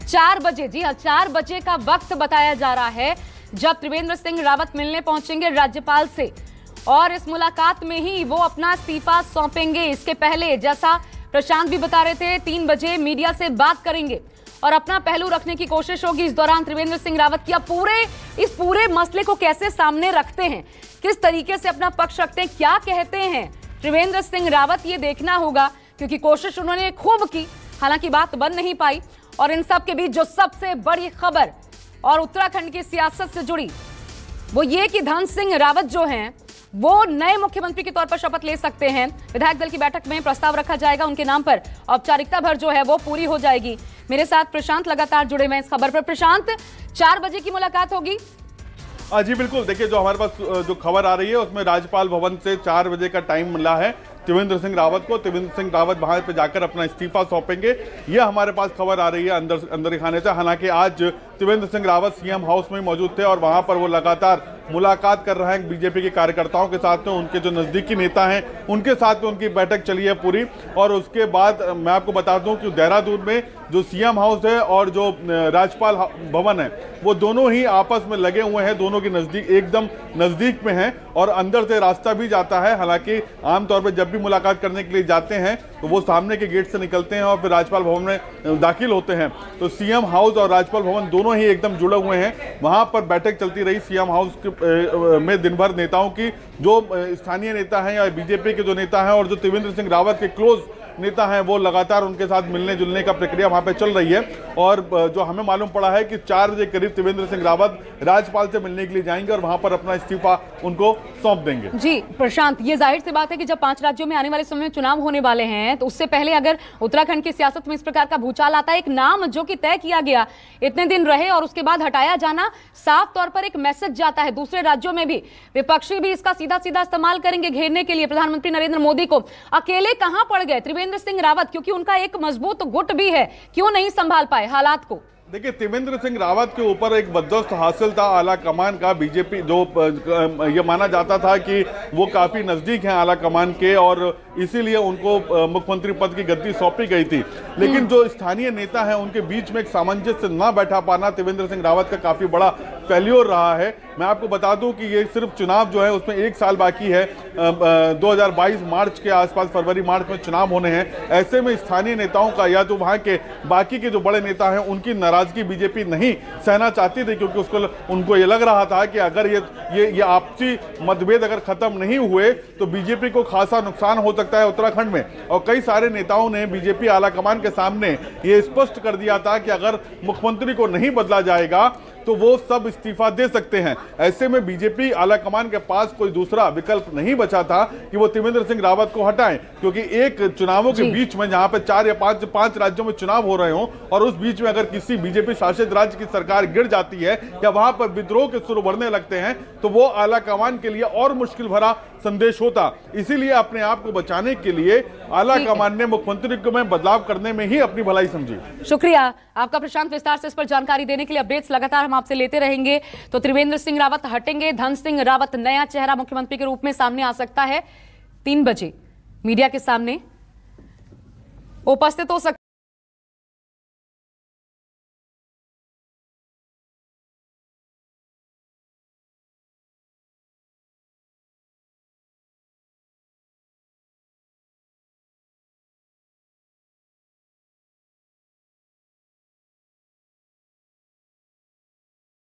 4 बजे, जी हाँ 4 बजे का वक्त बताया जा रहा है जब त्रिवेंद्र सिंह रावत मिलने पहुंचेंगे राज्यपाल से और इस मुलाकात में ही वो अपना इस्तीफा सौंपेंगे। इसके पहले जैसा प्रशांत भी बता रहे थे 3 बजे मीडिया से बात करेंगे और अपना पहलू रखने की कोशिश होगी। इस दौरान त्रिवेंद्र सिंह रावत की इस पूरे मसले को कैसे सामने रखते हैं, किस तरीके से अपना पक्ष रखते हैं, क्या कहते हैं त्रिवेंद्र सिंह रावत, ये देखना होगा क्योंकि कोशिश उन्होंने खूब की, हालांकि बात बन नहीं पाई। और इन सब के बीच जो सबसे बड़ी खबर और उत्तराखंड की सियासत से जुड़ी वो ये कि धन सिंह रावत जो हैं वो नए मुख्यमंत्री के तौर पर शपथ ले सकते हैं। विधायक दल की बैठक में प्रस्ताव रखा जाएगा उनके नाम पर, औपचारिकता भर जो है वो पूरी हो जाएगी। मेरे साथ प्रशांत लगातार जुड़े हुए हैं इस खबर पर। प्रशांत, 4 बजे की मुलाकात होगी? जी बिल्कुल, देखिए जो हमारे पास जो खबर आ रही है उसमें राज्यपाल भवन से 4 बजे का टाइम मिला है त्रिवेंद्र सिंह रावत को। त्रिवेंद्र सिंह रावत वहां पे जाकर अपना इस्तीफा सौंपेंगे, यह हमारे पास खबर आ रही है अंदर खाने से। हालांकि आज त्रिवेंद्र सिंह रावत सीएम हाउस में मौजूद थे और वहां पर वो लगातार मुलाकात कर रहे हैं बीजेपी के कार्यकर्ताओं के साथ में, उनके जो नजदीकी नेता हैं उनके साथ में उनकी बैठक चली है पूरी। और उसके बाद मैं आपको बता दूं कि देहरादून में जो सीएम हाउस है और जो राज्यपाल भवन है वो दोनों ही आपस में लगे हुए हैं, दोनों के नजदीक एकदम नजदीक में हैं और अंदर से रास्ता भी जाता है। हालांकि आमतौर पर जब भी मुलाकात करने के लिए जाते हैं तो वो सामने के गेट से निकलते हैं और फिर राज्यपाल भवन में दाखिल होते हैं। तो सीएम हाउस और राज्यपाल भवन दोनों ही एकदम जुड़े हुए हैं। वहां पर बैठक चलती रही सीएम हाउस में दिन भर नेताओं की, जो स्थानीय नेता हैं या बीजेपी के जो नेता हैं और जो त्रिवेंद्र सिंह रावत के क्लोज नेता हैं वो लगातार उनके साथ मिलने जुलने का प्रक्रिया वहां पे चल रही है। और जो हमें मालूम पड़ा है कि 4 बजे करीब त्रिवेंद्र सिंह रावत राज्यपाल से मिलने के लिए जाएंगे और वहां पर अपना इस्तीफा उनको सौंप देंगे। जी प्रशांत, ये जाहिर सी बात है कि जब 5 राज्यों में आने वाले समय में चुनाव होने वाले हैं तो उससे पहले अगर उत्तराखंड की सियासत में इस प्रकार का भूचाल आता है, एक नाम जो कि तय किया गया इतने दिन रहे और उसके बाद हटाया जाना, साफ तौर पर एक मैसेज जाता है दूसरे राज्यों में भी। विपक्षी भी इसका सीधा सीधा इस्तेमाल करेंगे घेरने के लिए प्रधानमंत्री नरेंद्र मोदी को। अकेले कहां पड़ गए त्रिवेंद्र सिंह रावत, क्योंकि उनका एक मजबूत गुट भी है, क्यों नहीं संभाल पाए हालात को? देखिए, त्रिवेंद्र सिंह रावत के ऊपर एक बदोबस्त हासिल था आला कमान का। बीजेपी जो ये माना जाता था कि वो काफी नजदीक हैं आला कमान के और इसीलिए उनको मुख्यमंत्री पद की गद्दी सौंपी गई थी। लेकिन जो स्थानीय नेता हैं उनके बीच में एक सामंजस्य ना बैठा पाना त्रिवेंद्र सिंह रावत का काफी बड़ा फेल्योर रहा है। मैं आपको बता दूं कि ये सिर्फ चुनाव जो है उसमें 1 साल बाकी है। 2022 मार्च के आसपास, फरवरी मार्च में चुनाव होने हैं। ऐसे में स्थानीय नेताओं का या तो वहां के बाकी के जो बड़े नेता हैं उनकी नाराजगी बीजेपी नहीं सहना चाहती थी, क्योंकि उनको ये लग रहा था कि अगर ये आपसी मतभेद अगर खत्म नहीं हुए तो बीजेपी को खासा नुकसान हो सकता है उत्तराखंड में। और कई सारे नेताओं ने बीजेपी आलाकमान के सामने ये स्पष्ट कर दिया था कि अगर मुख्यमंत्री को नहीं बदला जाएगा तो वो सब इस्तीफा दे सकते हैं। ऐसे में बीजेपी आलाकमान के पास कोई दूसरा विकल्प नहीं बचा था कि वो त्रिवेंद्र सिंह रावत को हटाएं, क्योंकि एक चुनावों के बीच में जहां पे 4 या 5 राज्यों में चुनाव हो रहे हों और उस बीच में अगर किसी बीजेपी शासित राज्य की सरकार गिर जाती है या वहां पर विद्रोह के सुर बढ़ने लगते हैं तो वो आलाकमान के लिए और मुश्किल भरा संदेश होता। इसीलिए अपने आप को बचाने के लिए आलाकमान ने मुख्यमंत्री को में बदलाव करने में ही अपनी भलाई समझी। शुक्रिया आपका प्रशांत, विस्तार से इस पर जानकारी देने के लिए। अपडेट्स लगातार हम आपसे लेते रहेंगे। तो त्रिवेंद्र सिंह रावत हटेंगे, धन सिंह रावत नया चेहरा मुख्यमंत्री के रूप में सामने आ सकता है। 3 बजे मीडिया के सामने उपस्थित हो सकता